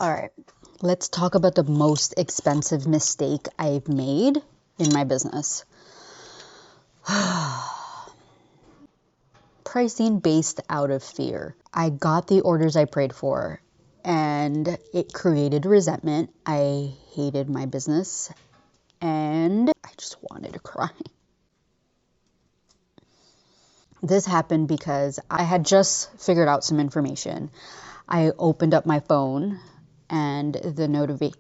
All right, let's talk about the most expensive mistake I've made in my business. Pricing based out of fear. I got the orders I prayed for, and it created resentment. I hated my business, and I just wanted to cry. This happened because I had just figured out some information. I opened up my phone and the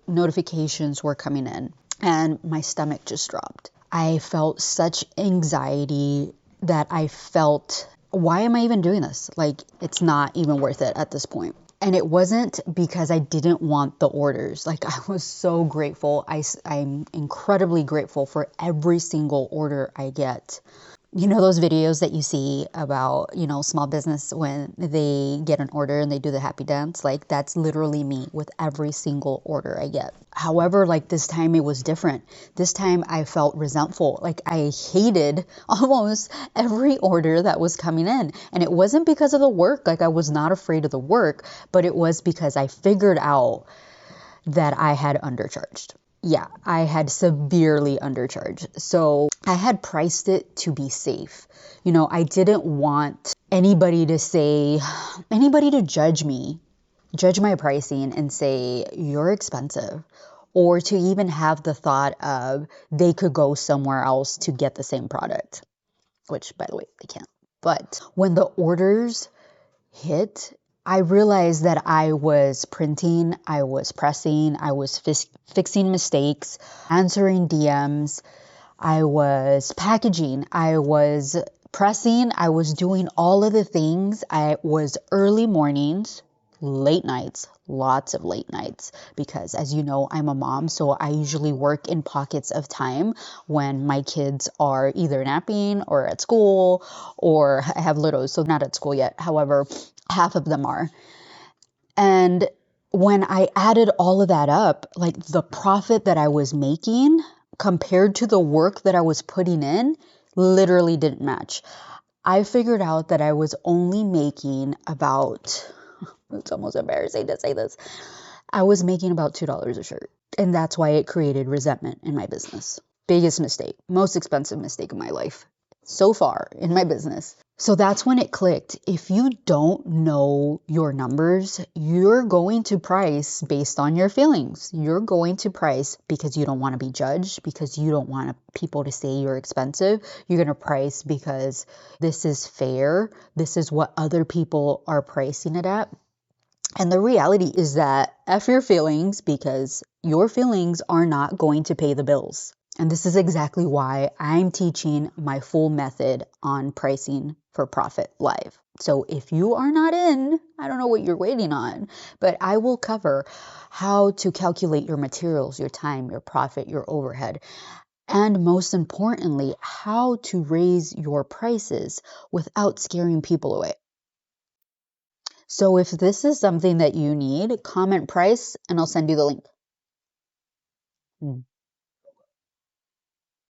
notifications were coming in, and my stomach just dropped. I felt such anxiety that I felt, why am I even doing this? Like, it's not even worth it at this point. And it wasn't because I didn't want the orders. Like, I was so grateful. I'm incredibly grateful for every single order I get. You know those videos that you see about, small business when they get an order and they do the happy dance? Like, that's literally me with every single order I get. However, like, this time it was different. This time I felt resentful. Like, I hated almost every order that was coming in. And it wasn't because of the work. Like, I was not afraid of the work, but it was because I figured out that I had undercharged. Yeah, I had severely undercharged. So I had priced it to be safe. I didn't want anybody to judge me, judge my pricing and say, you're expensive. Or to even have the thought of they could go somewhere else to get the same product, which, by the way, they can't. But when the orders hit, I realized that I was printing, I was pressing, I was fixing mistakes, answering DMs, I was packaging, I was pressing, I was doing all of the things. I was early mornings, late nights, lots of late nights, because as you know, I'm a mom, so I usually work in pockets of time when my kids are either napping or at school, or I have littles, so not at school yet. However, half of them are. And when I added all of that up, like, the profit that I was making compared to the work that I was putting in literally didn't match. I figured out that I was only making about, it's almost embarrassing to say this, I was making about $2 a shirt. And that's why it created resentment in my business. Biggest mistake, most expensive mistake of my life so far in my business. So that's when it clicked. If you don't know your numbers, you're going to price based on your feelings. You're going to price because you don't want to be judged, because you don't want people to say you're expensive. You're going to price because this is fair. This is what other people are pricing it at. And the reality is that F your feelings, because your feelings are not going to pay the bills. And this is exactly why I'm teaching my full method on pricing for profit live. So if you are not in, I don't know what you're waiting on, but I will cover how to calculate your materials, your time, your profit, your overhead, and most importantly, how to raise your prices without scaring people away. So if this is something that you need, comment price and I'll send you the link.